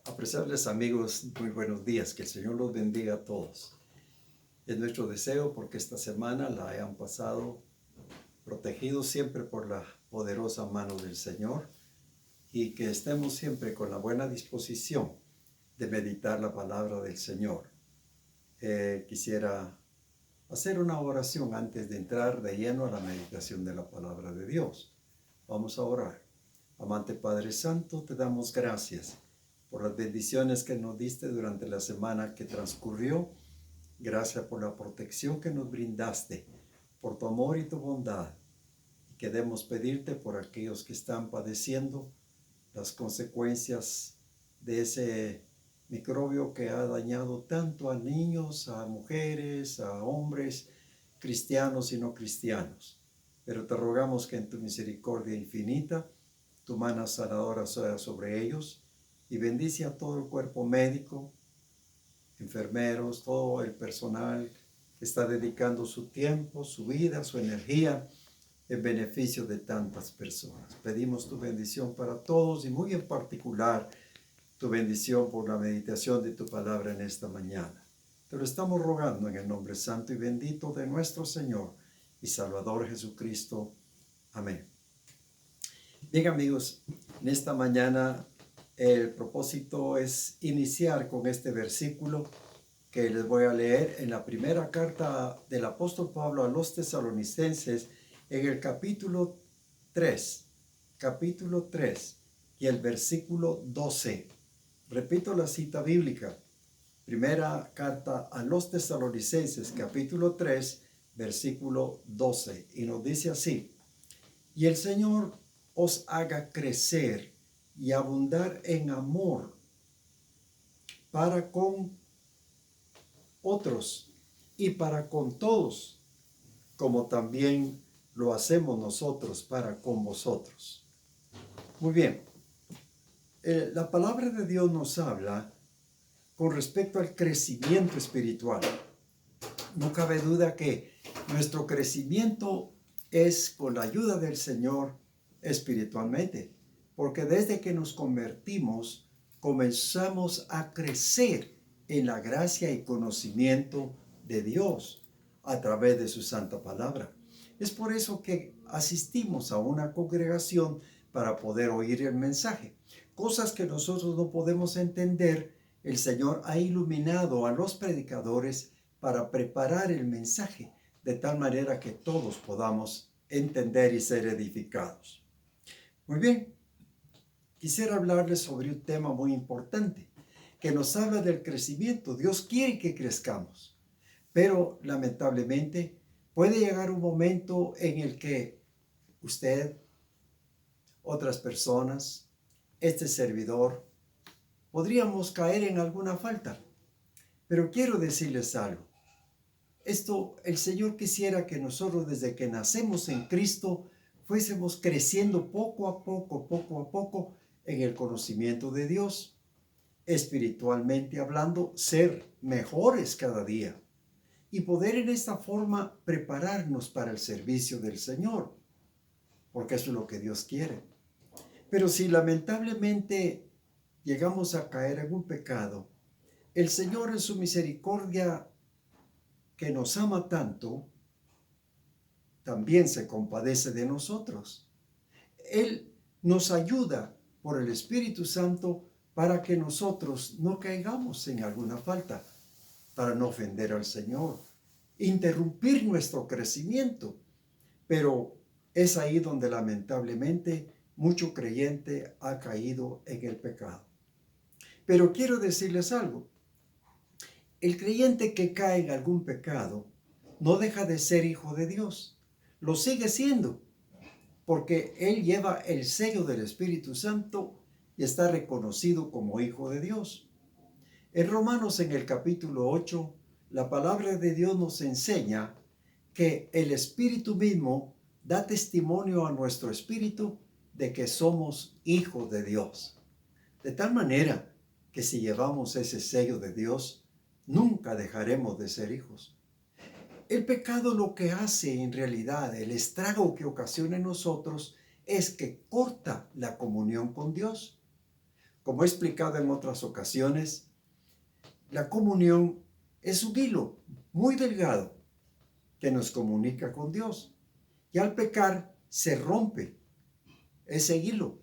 Apreciables amigos, muy buenos días. Que el Señor los bendiga a todos. Es nuestro deseo porque esta semana la hayan pasado protegidos siempre por la poderosa mano del Señor y que estemos siempre con la buena disposición de meditar la palabra del Señor. Quisiera hacer una oración antes de entrar de lleno a la meditación de la palabra de Dios. Vamos a orar. Amante Padre Santo, te damos gracias por las bendiciones que nos diste durante la semana que transcurrió. Gracias por la protección que nos brindaste, por tu amor y tu bondad. Y queremos pedirte por aquellos que están padeciendo las consecuencias de ese microbio que ha dañado tanto a niños, a mujeres, a hombres, cristianos y no cristianos. Pero te rogamos que en tu misericordia infinita, tu mano sanadora sea sobre ellos y bendice a todo el cuerpo médico, enfermeros, todo el personal que está dedicando su tiempo, su vida, su energía en beneficio de tantas personas. Pedimos tu bendición para todos y muy en particular tu bendición por la meditación de tu palabra en esta mañana. Te lo estamos rogando en el nombre santo y bendito de nuestro Señor y Salvador Jesucristo. Amén. Bien amigos, en esta mañana el propósito es iniciar con este versículo que les voy a leer en la primera carta del apóstol Pablo a los tesalonicenses en el capítulo 3 y el versículo 12. Repito la cita bíblica. Primera carta a los tesalonicenses, capítulo 3, versículo 12. Y nos dice así: y el Señor os haga crecer y abundar en amor para con otros y para con todos, como también lo hacemos nosotros para con vosotros. Muy bien, la palabra de Dios nos habla con respecto al crecimiento espiritual. No cabe duda que nuestro crecimiento es con la ayuda del Señor espiritualmente, porque desde que nos convertimos comenzamos a crecer en la gracia y conocimiento de Dios a través de su santa palabra. Es por eso que asistimos a una congregación para poder oír el mensaje. Cosas que nosotros no podemos entender, el Señor ha iluminado a los predicadores para preparar el mensaje de tal manera que todos podamos entender y ser edificados. Muy bien, quisiera hablarles sobre un tema muy importante que nos habla del crecimiento. Dios quiere que crezcamos, pero lamentablemente puede llegar un momento en el que usted, otras personas, este servidor, podríamos caer en alguna falta. Pero quiero decirles algo. El Señor quisiera que nosotros desde que nacemos en Cristo fuésemos creciendo poco a poco en el conocimiento de Dios. Espiritualmente hablando, ser mejores cada día y poder en esta forma prepararnos para el servicio del Señor, porque eso es lo que Dios quiere. Pero si lamentablemente llegamos a caer en un pecado, el Señor en su misericordia que nos ama tanto, también se compadece de nosotros. Él nos ayuda por el Espíritu Santo para que nosotros no caigamos en alguna falta, para no ofender al Señor, interrumpir nuestro crecimiento. Pero es ahí donde lamentablemente mucho creyente ha caído en el pecado. Pero quiero decirles algo. El creyente que cae en algún pecado no deja de ser hijo de Dios. Lo sigue siendo, porque él lleva el sello del Espíritu Santo y está reconocido como hijo de Dios. En Romanos, en el capítulo 8, la palabra de Dios nos enseña que el Espíritu mismo da testimonio a nuestro espíritu de que somos hijos de Dios. De tal manera que si llevamos ese sello de Dios, nunca dejaremos de ser hijos. El pecado lo que hace en realidad, el estrago que ocasiona en nosotros, es que corta la comunión con Dios. como he explicado en otras ocasiones, la comunión es un hilo muy delgado que nos comunica con Dios. Y al pecar se rompe ese hilo.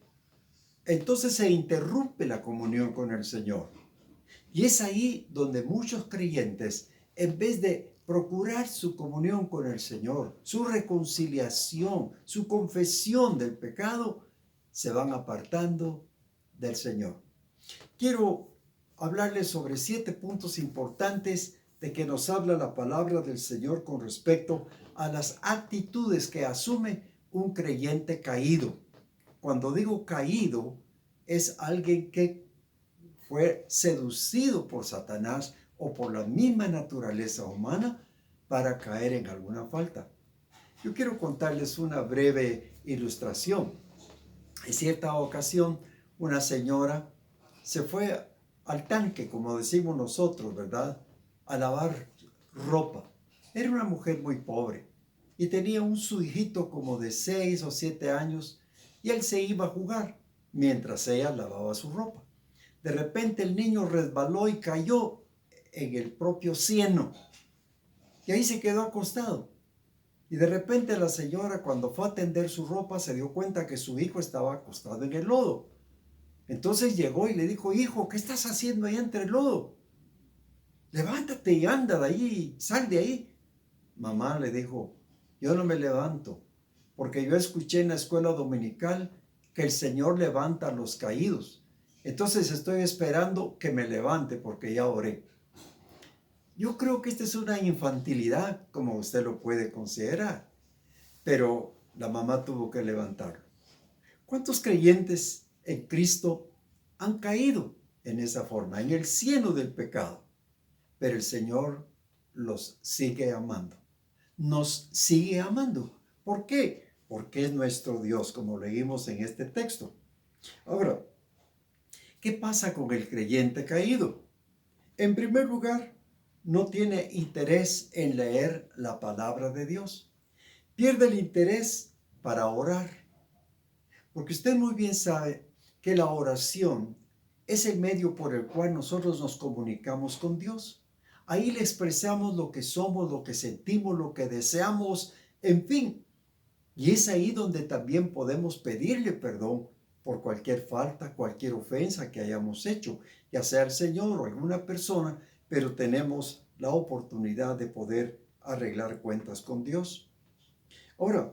Entonces se interrumpe la comunión con el Señor. Y es ahí donde muchos creyentes, en vez de procurar su comunión con el Señor, su reconciliación, su confesión del pecado, se van apartando del Señor. Quiero hablarles sobre 7 puntos importantes de que nos habla la palabra del Señor con respecto a las actitudes que asume un creyente caído. Cuando digo caído, es alguien que fue seducido por Satanás o por la misma naturaleza humana para caer en alguna falta. Yo quiero contarles una breve ilustración. En cierta ocasión, una señora se fue al tanque, como decimos nosotros, ¿verdad?, a lavar ropa. Era una mujer muy pobre y tenía su hijito como de 6 o 7 años y él se iba a jugar mientras ella lavaba su ropa. De repente el niño resbaló y cayó en el propio cieno y ahí se quedó acostado. Y de repente la señora, cuando fue a tender su ropa, se dio cuenta que su hijo estaba acostado en el lodo. Entonces llegó y le dijo: hijo, ¿qué estás haciendo ahí entre el lodo? Levántate y anda de ahí, sal de ahí. Mamá le dijo: yo no me levanto, porque yo escuché en la escuela dominical que el Señor levanta a los caídos. Entonces estoy esperando que me levante porque ya oré. Yo creo que esta es una infantilidad, como usted lo puede considerar, pero la mamá tuvo que levantarlo. ¿Cuántos creyentes en Cristo han caído en esa forma, en el cieno del pecado? Pero el Señor los sigue amando. Nos sigue amando. ¿Por qué? Porque es nuestro Dios, como leímos en este texto. Ahora, ¿qué pasa con el creyente caído? En primer lugar, no tiene interés en leer la palabra de Dios. Pierde el interés para orar. Porque usted muy bien sabe que la oración es el medio por el cual nosotros nos comunicamos con Dios. Ahí le expresamos lo que somos, lo que sentimos, lo que deseamos, en fin. Y es ahí donde también podemos pedirle perdón por cualquier falta, cualquier ofensa que hayamos hecho, ya sea el Señor o alguna persona, pero tenemos la oportunidad de poder arreglar cuentas con Dios. Ahora,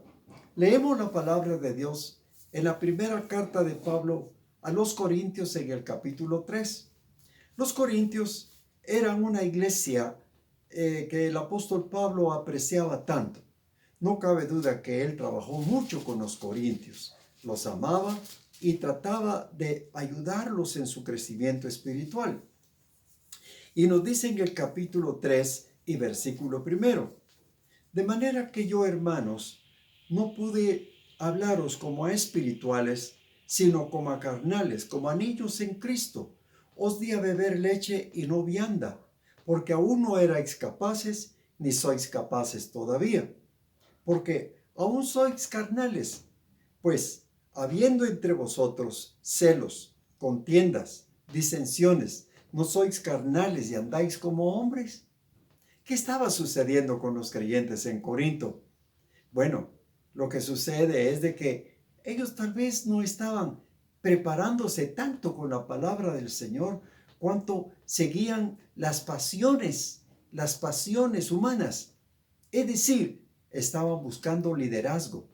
leemos la palabra de Dios en la primera carta de Pablo a los Corintios en el capítulo 3. Los Corintios eran una iglesia que el apóstol Pablo apreciaba tanto. No cabe duda que él trabajó mucho con los corintios, los amaba y trataba de ayudarlos en su crecimiento espiritual. Y nos dice en el capítulo 3 y versículo 1: de manera que yo, hermanos, no pude hablaros como a espirituales, sino como a carnales, como a niños en Cristo. Os di a beber leche y no vianda, porque aún no erais capaces, ni sois capaces todavía. Porque aún sois carnales, pues habiendo entre vosotros celos, contiendas, disensiones, ¿no sois carnales y andáis como hombres? ¿Qué estaba sucediendo con los creyentes en Corinto? Bueno, lo que sucede es de que ellos tal vez no estaban preparándose tanto con la palabra del Señor, cuanto seguían las pasiones humanas. Es decir, estaban buscando liderazgo.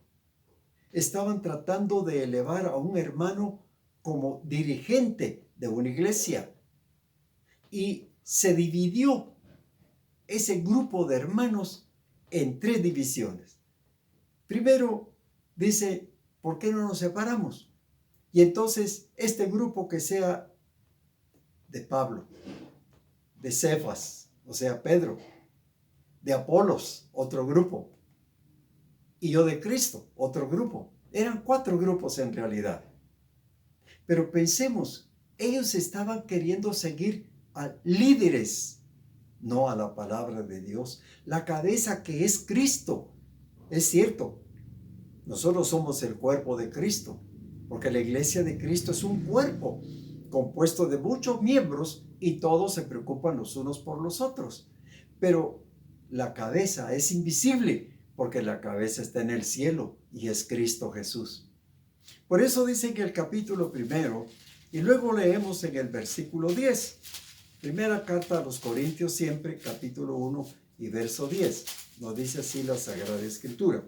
Estaban tratando de elevar a un hermano como dirigente de una iglesia. Y se dividió ese grupo de hermanos en 3 divisiones. Primero, dice: ¿por qué no nos separamos? Y entonces este grupo que sea de Pablo, de Cefas, o sea, Pedro, de Apolos, otro grupo, y yo de Cristo, otro grupo. Eran 4 grupos en realidad. Pero pensemos, ellos estaban queriendo seguir a líderes, no a la palabra de Dios, la cabeza que es Cristo. Es cierto, nosotros somos el cuerpo de Cristo, porque la iglesia de Cristo es un cuerpo. compuesto de muchos miembros y todos se preocupan los unos por los otros. Pero la cabeza es invisible porque la cabeza está en el cielo y es Cristo Jesús. Por eso dice en el capítulo 1 y luego leemos en el versículo 10. Primera carta a los Corintios siempre, capítulo 1 y verso 10. Nos dice así la Sagrada Escritura.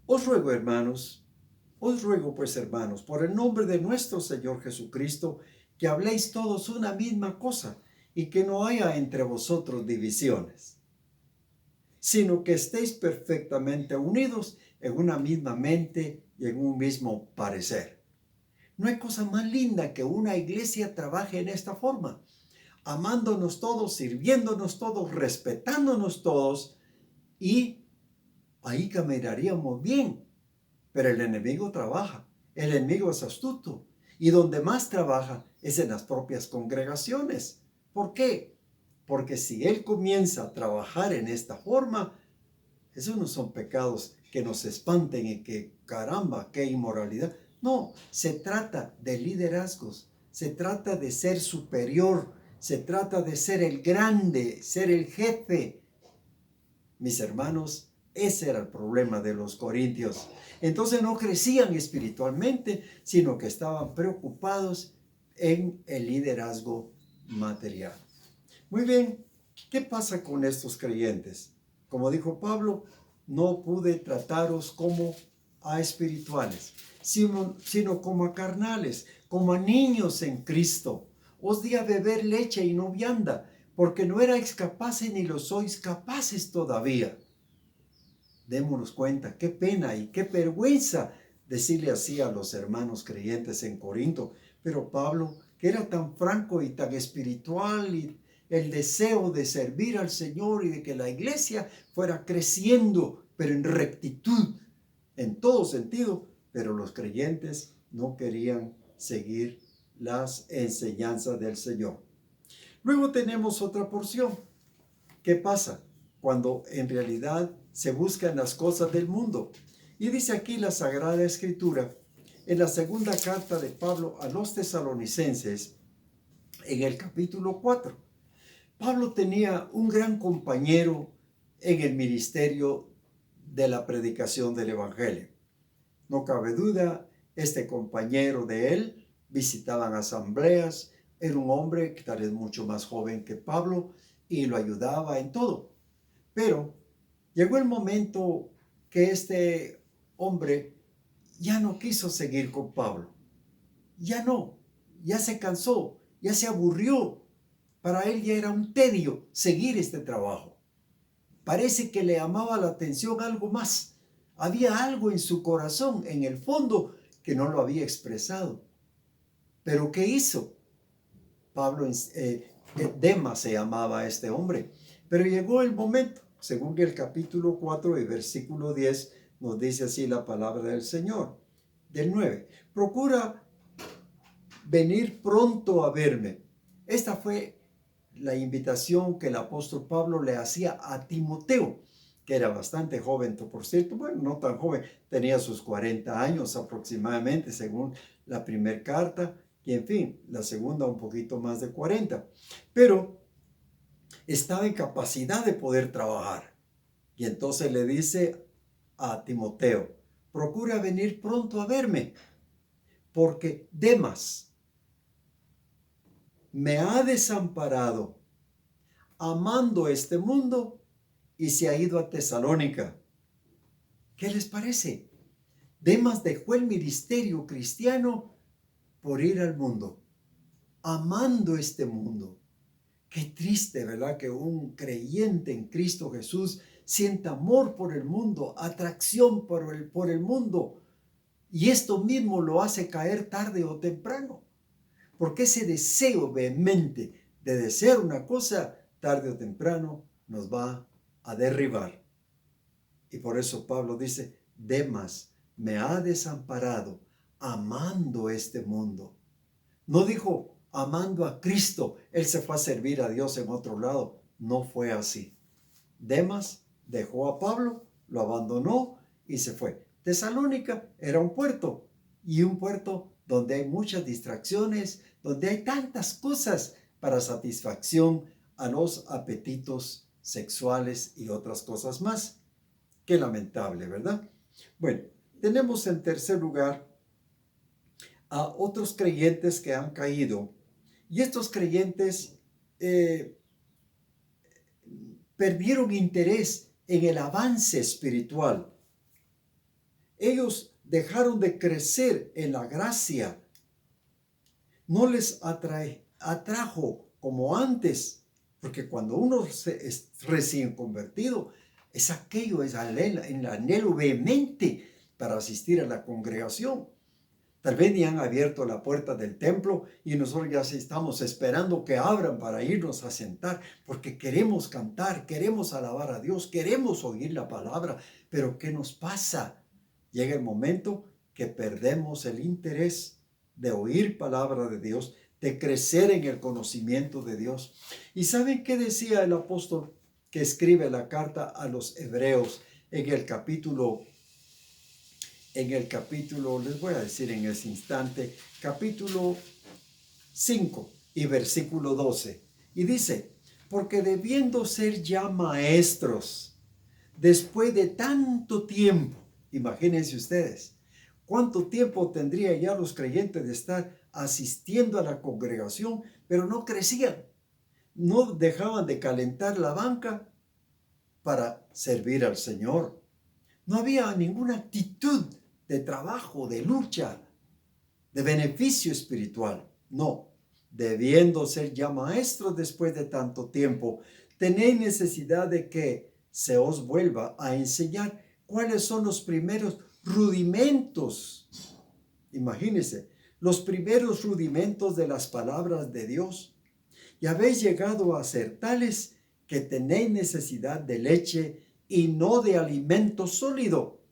Os ruego, pues, hermanos, por el nombre de nuestro Señor Jesucristo, que habléis todos una misma cosa y que no haya entre vosotros divisiones, sino que estéis perfectamente unidos en una misma mente y en un mismo parecer. No hay cosa más linda que una iglesia trabaje en esta forma, amándonos todos, sirviéndonos todos, respetándonos todos, y ahí caminaríamos bien. Pero el enemigo trabaja, el enemigo es astuto, y donde más trabaja es en las propias congregaciones. ¿Por qué? Porque si él comienza a trabajar en esta forma, esos no son pecados que nos espanten y que caramba, qué inmoralidad. No, se trata de liderazgos, se trata de ser superior, se trata de ser el grande, ser el jefe. Mis hermanos, ese era el problema de los corintios. Entonces no crecían espiritualmente, sino que estaban preocupados en el liderazgo material. Muy bien, ¿qué pasa con estos creyentes? Como dijo Pablo, no pude trataros como a espirituales, sino como a carnales, como a niños en Cristo. Os di a beber leche y no vianda, porque no erais capaces ni lo sois capaces todavía. Démonos cuenta, qué pena y qué vergüenza decirle así a los hermanos creyentes en Corinto. Pero Pablo, que era tan franco y tan espiritual, y el deseo de servir al Señor y de que la iglesia fuera creciendo, pero en rectitud, en todo sentido, pero los creyentes no querían seguir las enseñanzas del Señor. Luego tenemos otra porción. ¿Qué pasa cuando en realidad se buscan las cosas del mundo? Y dice aquí la Sagrada Escritura, en la segunda carta de Pablo a los tesalonicenses, en el capítulo 4. Pablo tenía un gran compañero en el ministerio de la predicación del Evangelio. No cabe duda, este compañero de él visitaban asambleas, era un hombre que tal vez mucho más joven que Pablo y lo ayudaba en todo. Pero llegó el momento que este hombre ya no quiso seguir con Pablo. Ya se cansó, ya se aburrió. Para él ya era un tedio seguir este trabajo. Parece que le llamaba la atención algo más. Había algo en su corazón, en el fondo, que no lo había expresado. ¿Pero qué hizo? Demas se llamaba a este hombre. Pero llegó el momento, según el capítulo 4 y versículo 10, nos dice así la palabra del Señor. Del 9, procura venir pronto a verme. Esta fue la invitación que el apóstol Pablo le hacía a Timoteo, que era bastante joven, por cierto, bueno, no tan joven, tenía sus 40 años aproximadamente, según la primera carta, y en fin, la segunda un poquito más de 40, pero estaba en capacidad de poder trabajar. Y entonces le dice a Timoteo, procura venir pronto a verme, porque Demas me ha desamparado amando este mundo y se ha ido a Tesalónica. ¿Qué les parece? Demas dejó el ministerio cristiano por ir al mundo, amando este mundo. Qué triste, ¿verdad? Que un creyente en Cristo Jesús sienta amor por el mundo, atracción por el mundo. Y esto mismo lo hace caer tarde o temprano. Porque ese deseo vehemente de desear una cosa, tarde o temprano, nos va a derribar. Y por eso Pablo dice, Demas me ha desamparado amando este mundo. No dijo amando a Cristo, él se fue a servir a Dios en otro lado. No fue así. Demas dejó a Pablo, lo abandonó y se fue. Tesalónica era un puerto, y un puerto donde hay muchas distracciones, donde hay tantas cosas para satisfacción a los apetitos sexuales y otras cosas más. Qué lamentable, ¿verdad? Bueno, tenemos en tercer lugar a otros creyentes que han caído, y estos creyentes perdieron interés en el avance espiritual. Ellos dejaron de crecer en la gracia. No les atrajo como antes, porque cuando uno es recién convertido, es aquello, es el anhelo vehemente para asistir a la congregación. Tal vez ni han abierto la puerta del templo y nosotros ya estamos esperando que abran para irnos a sentar, porque queremos cantar, queremos alabar a Dios, queremos oír la palabra. Pero ¿qué nos pasa? Llega el momento que perdemos el interés de oír palabra de Dios, de crecer en el conocimiento de Dios. ¿Y saben qué decía el apóstol que escribe la carta a los hebreos en el capítulo, les voy a decir en ese instante, capítulo 5 y versículo 12? Y dice, porque debiendo ser ya maestros, después de tanto tiempo, imagínense ustedes, ¿cuánto tiempo tendría ya los creyentes de estar asistiendo a la congregación, pero no crecían? No dejaban de calentar la banca para servir al Señor. No había ninguna actitud de trabajo, de lucha, de beneficio espiritual. No, debiendo ser ya maestros después de tanto tiempo, tenéis necesidad de que se os vuelva a enseñar cuáles son los primeros rudimentos. Imagínense, los primeros rudimentos de las palabras de Dios. Y habéis llegado a ser tales que tenéis necesidad de leche y no de alimento sólido.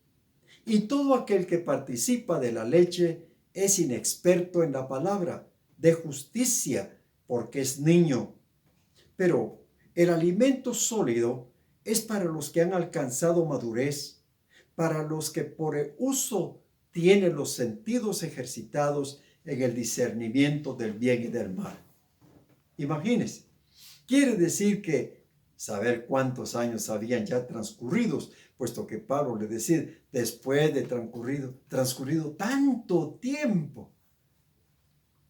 Y todo aquel que participa de la leche es inexperto en la palabra de justicia, porque es niño. Pero el alimento sólido es para los que han alcanzado madurez, para los que por el uso tienen los sentidos ejercitados en el discernimiento del bien y del mal. Imagínense, quiere decir que saber cuántos años habían ya transcurridos, puesto que Pablo le decía, después de transcurrido tanto tiempo.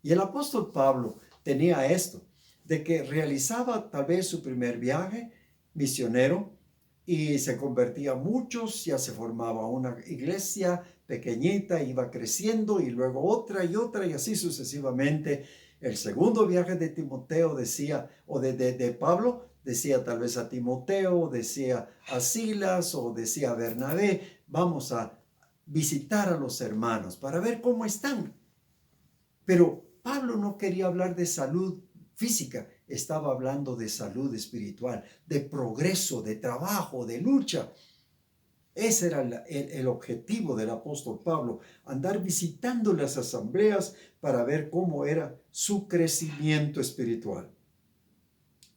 Y el apóstol Pablo tenía esto, de que realizaba tal vez su primer viaje misionero y se convertía muchos, ya se formaba una iglesia pequeñita, iba creciendo y luego otra y así sucesivamente. El segundo viaje de Timoteo decía, o de Pablo, decía tal vez a Timoteo, decía a Silas o decía a Bernabé, vamos a visitar a los hermanos para ver cómo están. Pero Pablo no quería hablar de salud física, estaba hablando de salud espiritual, de progreso, de trabajo, de lucha. Ese era el objetivo del apóstol Pablo, andar visitando las asambleas para ver cómo era su crecimiento espiritual.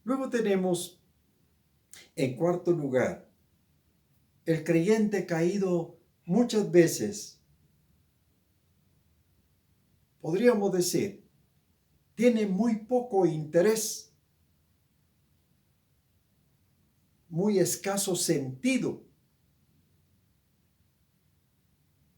Luego tenemos, en cuarto lugar, el creyente caído muchas veces, podríamos decir, tiene muy poco interés, muy escaso sentido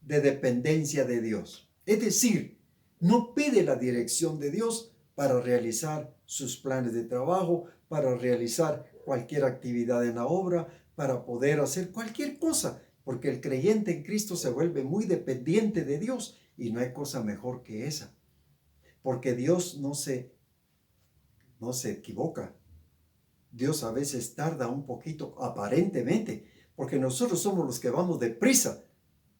de dependencia de Dios. Es decir, no pide la dirección de Dios para realizar sus planes de trabajo, para realizar cualquier actividad en la obra, para poder hacer cualquier cosa, porque el creyente en Cristo se vuelve muy dependiente de Dios y no hay cosa mejor que esa, porque Dios no se equivoca. Dios a veces tarda un poquito aparentemente, porque nosotros somos los que vamos deprisa,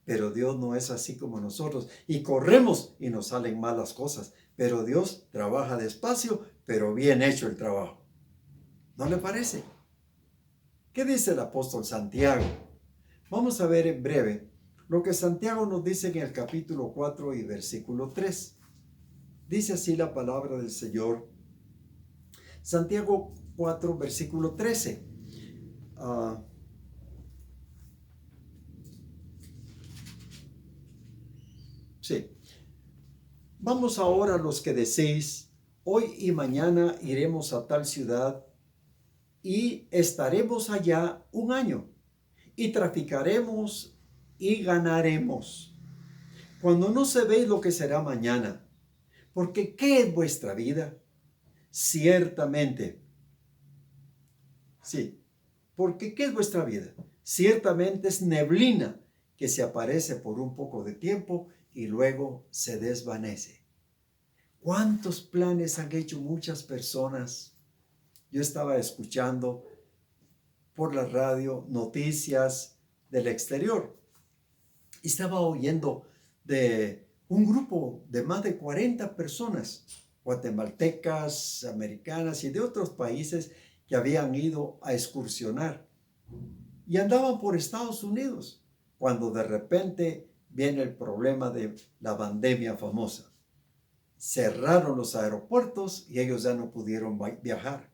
pero Dios no es así como nosotros y corremos y nos salen malas cosas, pero Dios trabaja despacio, pero bien hecho el trabajo. ¿No le parece? ¿Qué dice el apóstol Santiago? Vamos a ver en breve lo que Santiago nos dice en el capítulo 4 y versículo 3. Dice así la palabra del Señor. Santiago 4, versículo 13. Sí. Vamos ahora los que deseéis, hoy y mañana iremos a tal ciudad y estaremos allá un año y traficaremos y ganaremos. Cuando no se ve lo que será mañana, porque ¿qué es vuestra vida? Ciertamente, sí, porque ¿qué es vuestra vida? Ciertamente es neblina que se aparece por un poco de tiempo y luego se desvanece. ¿Cuántos planes han hecho muchas personas? Yo estaba escuchando por la radio noticias del exterior y estaba oyendo de un grupo de más de 40 personas, guatemaltecas, americanas y de otros países que habían ido a excursionar y andaban por Estados Unidos cuando de repente viene el problema de la pandemia famosa. Cerraron los aeropuertos y ellos ya no pudieron viajar.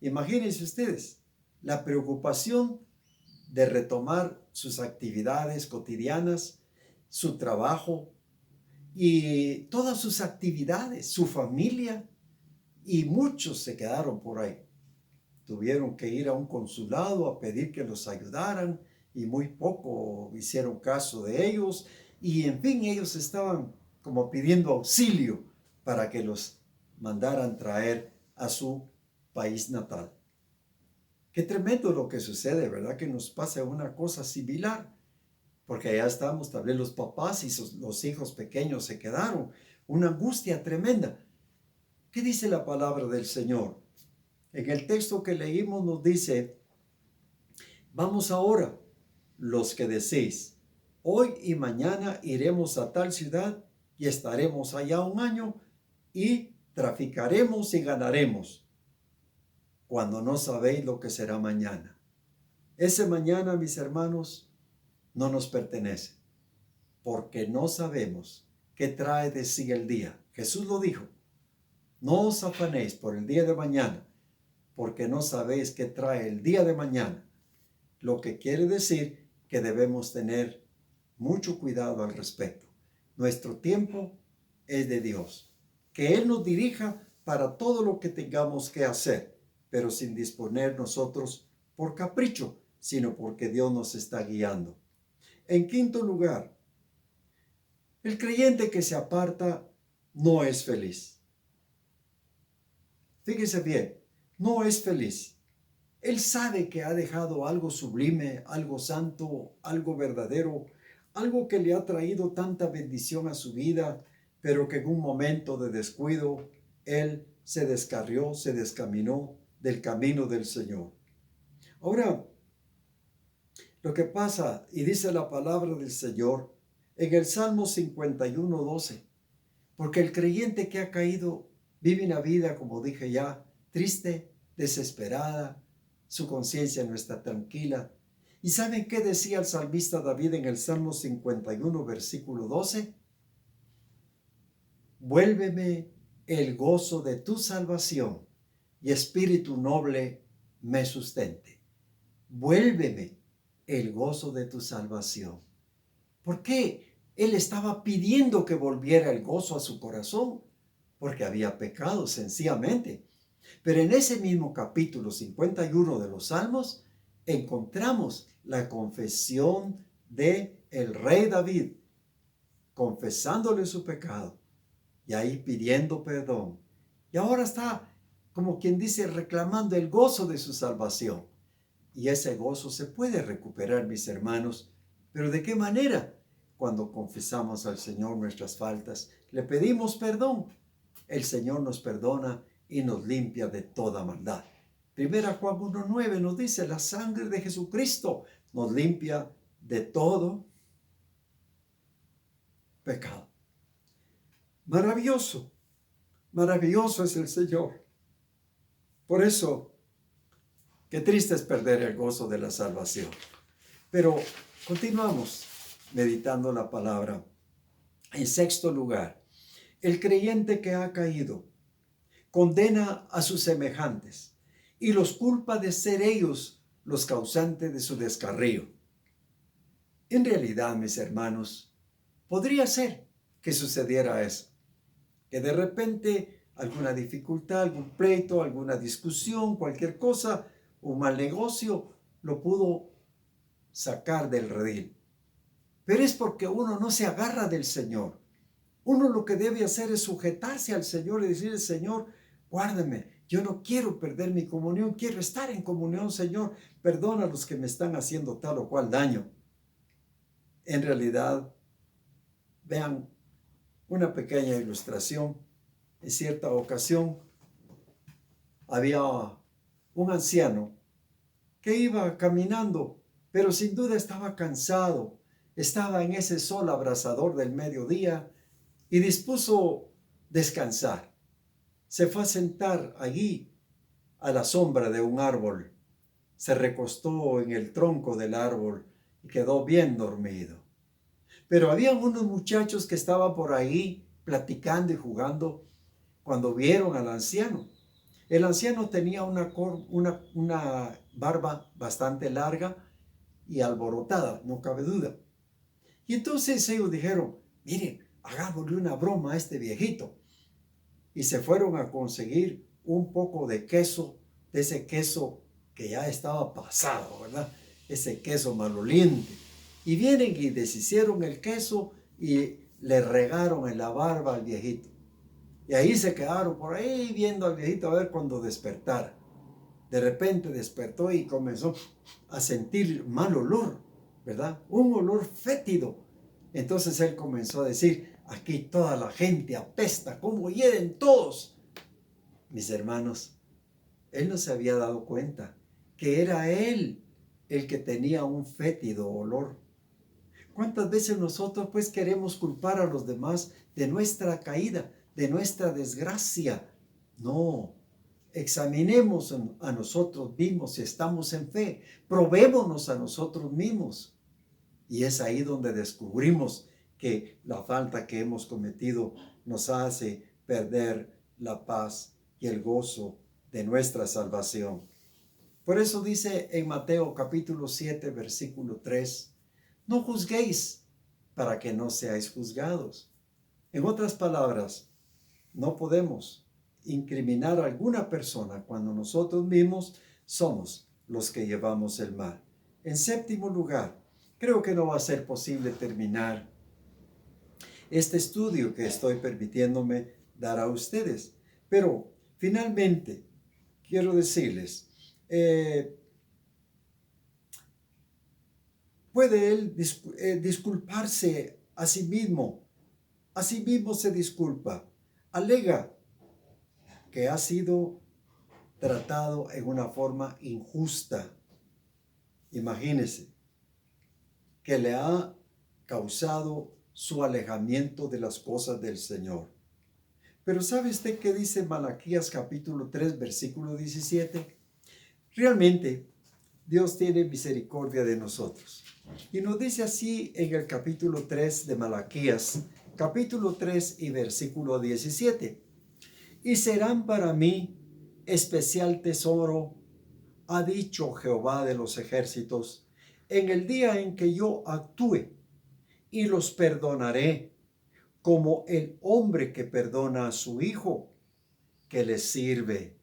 Imagínense ustedes la preocupación de retomar sus actividades cotidianas, su trabajo y todas sus actividades, su familia, y muchos se quedaron por ahí. Tuvieron que ir a un consulado a pedir que los ayudaran y muy poco hicieron caso de ellos y en fin ellos estaban como pidiendo auxilio para que los mandaran traer a su país natal. Qué tremendo lo que sucede, ¿verdad? Que nos pasa una cosa similar, porque allá estamos, tal vez los papás y los hijos pequeños se quedaron. Una angustia tremenda. ¿Qué dice la palabra del Señor? En el texto que leímos nos dice, vamos ahora, los que deseéis, hoy y mañana iremos a tal ciudad y estaremos allá un año y traficaremos y ganaremos, cuando no sabéis lo que será mañana. Ese mañana, mis hermanos, no nos pertenece, porque no sabemos qué trae de sí el día. Jesús lo dijo, no os afanéis por el día de mañana, porque no sabéis qué trae el día de mañana. Lo que quiere decir que debemos tener mucho cuidado al respecto. Nuestro tiempo es de Dios. Que Él nos dirija para todo lo que tengamos que hacer, pero sin disponer nosotros por capricho, sino porque Dios nos está guiando. En quinto lugar, el creyente que se aparta no es feliz. Fíjese bien, no es feliz. Él sabe que ha dejado algo sublime, algo santo, algo verdadero, algo que le ha traído tanta bendición a su vida, pero que en un momento de descuido, él se descarrió, se descaminó del camino del Señor. Ahora, lo que pasa, y dice la palabra del Señor en el Salmo 51:12, porque el creyente que ha caído vive una vida, como dije ya, triste, desesperada, su conciencia no está tranquila. ¿Y saben qué decía el salmista David en el Salmo 51, versículo 12? Vuélveme el gozo de tu salvación y espíritu noble me sustente. Vuélveme el gozo de tu salvación. ¿Por qué él estaba pidiendo que volviera el gozo a su corazón? Porque había pecado sencillamente. Pero en ese mismo capítulo 51 de los Salmos encontramos la confesión de el rey David, confesándole su pecado y ahí pidiendo perdón. Y ahora está, como quien dice, reclamando el gozo de su salvación. Y ese gozo se puede recuperar, mis hermanos. ¿Pero de qué manera? Cuando confesamos al Señor nuestras faltas, le pedimos perdón. El Señor nos perdona y nos limpia de toda maldad. Primera Juan 1:9 nos dice, la sangre de Jesucristo nos limpia de todo pecado. Maravilloso, maravilloso es el Señor. Por eso, qué triste es perder el gozo de la salvación. Pero continuamos meditando la palabra. En sexto lugar, el creyente que ha caído condena a sus semejantes y los culpa de ser ellos los causantes de su descarrío. En realidad, mis hermanos, podría ser que sucediera eso. Que de repente alguna dificultad, algún pleito, alguna discusión, cualquier cosa, un mal negocio, lo pudo sacar del redil. Pero es porque uno no se agarra del Señor. Uno lo que debe hacer es sujetarse al Señor y decirle, Señor, guárdame. Yo no quiero perder mi comunión, quiero estar en comunión, Señor. Perdona a los que me están haciendo tal o cual daño. En realidad, vean una pequeña ilustración. En cierta ocasión, había un anciano que iba caminando, pero sin duda estaba cansado. Estaba en ese sol abrasador del mediodía y dispuso descansar. Se fue a sentar allí a la sombra de un árbol. Se recostó en el tronco del árbol y quedó bien dormido. Pero había unos muchachos que estaban por ahí platicando y jugando cuando vieron al anciano. El anciano tenía una barba bastante larga y alborotada, no cabe duda. Y entonces ellos dijeron, miren, hagámosle una broma a este viejito. Y se fueron a conseguir un poco de queso, de ese queso que ya estaba pasado, ¿verdad? Ese queso maloliente. Y vienen y deshicieron el queso y le regaron en la barba al viejito. Y ahí se quedaron por ahí viendo al viejito a ver cuando despertara. De repente despertó y comenzó a sentir mal olor, ¿verdad? Un olor fétido. Entonces él comenzó a decir, aquí toda la gente apesta, ¿cómo hieden todos? Mis hermanos, él no se había dado cuenta que era él el que tenía un fétido olor. ¿Cuántas veces nosotros pues queremos culpar a los demás de nuestra caída, de nuestra desgracia? No, examinemos a nosotros mismos si estamos en fe, probémonos a nosotros mismos. Y es ahí donde descubrimos que la falta que hemos cometido nos hace perder la paz y el gozo de nuestra salvación. Por eso dice en Mateo capítulo 7, versículo 3, no juzguéis para que no seáis juzgados. En otras palabras, no podemos incriminar a alguna persona cuando nosotros mismos somos los que llevamos el mal. En séptimo lugar, creo que no va a ser posible terminar este estudio que estoy permitiéndome dar a ustedes. Pero finalmente, quiero decirles, puede él disculparse a sí mismo se disculpa, alega que ha sido tratado en una forma injusta. Imagínese que le ha causado su alejamiento de las cosas del Señor. Pero ¿sabe usted qué dice Malaquías capítulo 3, versículo 17? Realmente Dios tiene misericordia de nosotros. Y nos dice así en el capítulo 3 de Malaquías, capítulo 3 y versículo 17. Y serán para mí especial tesoro, ha dicho Jehová de los ejércitos, en el día en que yo actúe, y los perdonaré, como el hombre que perdona a su hijo, que le sirve.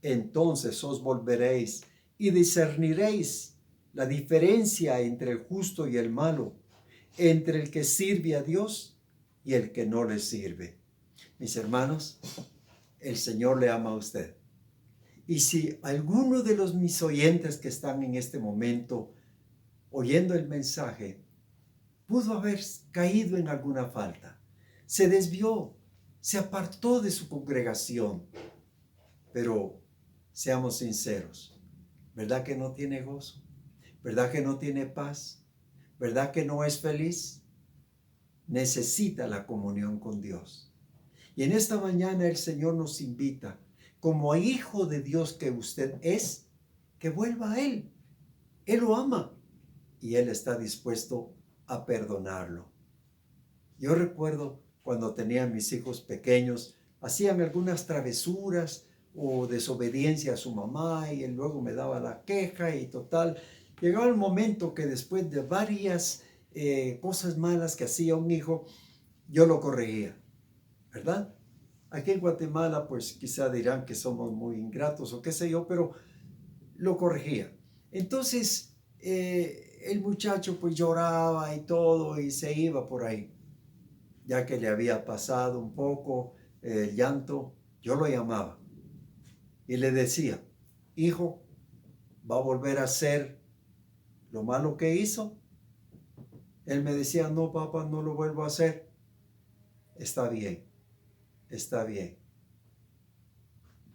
Entonces os volveréis y discerniréis la diferencia entre el justo y el malo, entre el que sirve a Dios y el que no le sirve. Mis hermanos, el Señor le ama a usted. Y si alguno de mis oyentes que están en este momento oyendo el mensaje pudo haber caído en alguna falta, se desvió, se apartó de su congregación, pero seamos sinceros, ¿verdad que no tiene gozo? ¿Verdad que no tiene paz? ¿Verdad que no es feliz? Necesita la comunión con Dios. Y en esta mañana el Señor nos invita, como hijo de Dios que usted es, que vuelva a Él. Él lo ama y Él está dispuesto a perdonarlo. Yo recuerdo cuando tenía mis hijos pequeños, hacían algunas travesuras o desobediencia a su mamá y él luego me daba la queja y total. Llegaba el momento que después de varias cosas malas que hacía un hijo, yo lo corregía, ¿verdad? Aquí en Guatemala, pues quizá dirán que somos muy ingratos o qué sé yo, pero lo corregía. Entonces, el muchacho pues lloraba y todo y se iba por ahí. Ya que le había pasado un poco el llanto, yo lo llamaba y le decía, hijo, ¿va a volver a hacer lo malo que hizo? Él me decía, no, papá, no lo vuelvo a hacer. Está bien, está bien.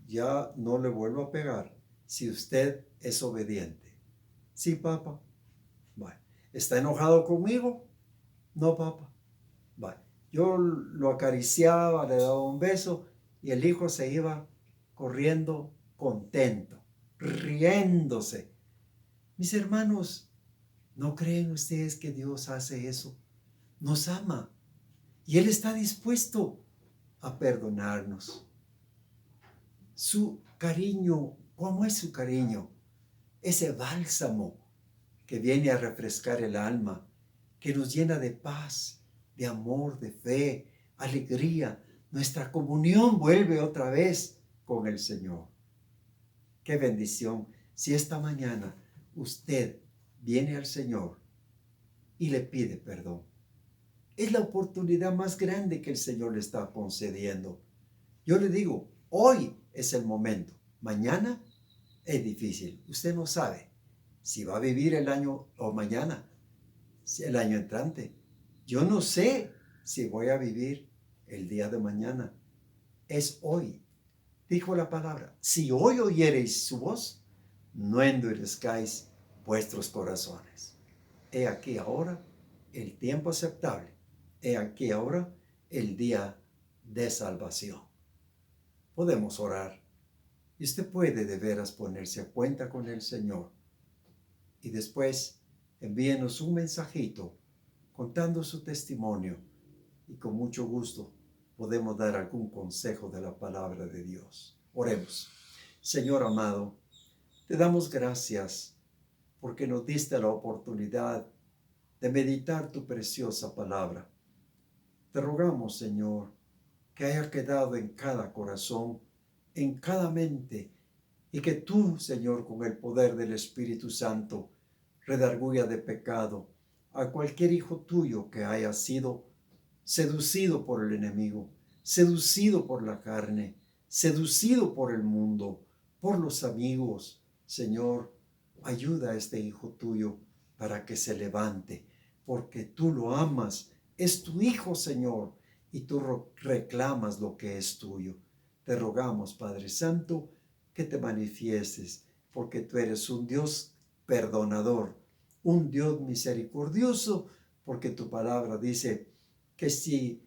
Ya no le vuelvo a pegar si usted es obediente. Sí, papá. Bueno, ¿está enojado conmigo? No, papá. Bueno, yo lo acariciaba, le daba un beso y el hijo se iba corriendo contento, riéndose. Mis hermanos, ¿no creen ustedes que Dios hace eso? Nos ama y Él está dispuesto a perdonarnos. Su cariño, ¿cómo es su cariño? Ese bálsamo que viene a refrescar el alma, que nos llena de paz, de amor, de fe, alegría. Nuestra comunión vuelve otra vez con el Señor. Qué bendición si esta mañana usted viene al Señor y le pide perdón. Es la oportunidad más grande que el Señor le está concediendo. Yo le digo, hoy es el momento. Mañana es difícil. Usted no sabe si va a vivir el año o mañana, el año entrante. Yo no sé si voy a vivir el día de mañana. Es hoy. Dijo la palabra, si hoy oyereis su voz, no endurezcáis vuestros corazones. He aquí ahora el tiempo aceptable. He aquí ahora el día de salvación. Podemos orar. Y usted puede de veras ponerse a cuenta con el Señor. Y después envíenos un mensajito contando su testimonio. Y con mucho gusto podemos dar algún consejo de la palabra de Dios. Oremos. Señor amado, te damos gracias porque nos diste la oportunidad de meditar tu preciosa palabra. Te rogamos, Señor, que haya quedado en cada corazón, en cada mente, y que tú, Señor, con el poder del Espíritu Santo, redarguya de pecado a cualquier hijo tuyo que haya sido seducido por el enemigo, seducido por la carne, seducido por el mundo, por los amigos. Señor, ayuda a este hijo tuyo para que se levante, porque tú lo amas. Es tu hijo, Señor, y tú reclamas lo que es tuyo. Te rogamos, Padre Santo, que te manifiestes, porque tú eres un Dios perdonador, un Dios misericordioso, porque tu palabra dice que si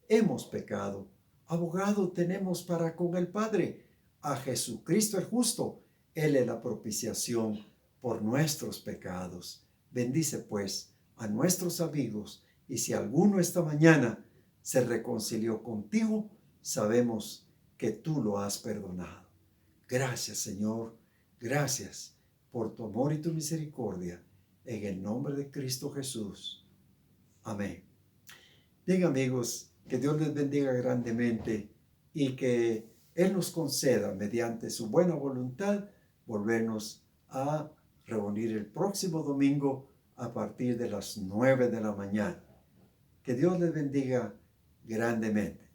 hemos pecado, abogado tenemos para con el Padre, a Jesucristo el justo. Él es la propiciación por nuestros pecados. Bendice pues a nuestros amigos, y si alguno esta mañana se reconcilió contigo, sabemos que tú lo has perdonado. Gracias, Señor, gracias por tu amor y tu misericordia, en el nombre de Cristo Jesús. Amén. Bien, amigos, que Dios les bendiga grandemente y que Él nos conceda, mediante su buena voluntad, volvernos a reunir el próximo domingo a partir de las 9 de la mañana. Que Dios les bendiga grandemente.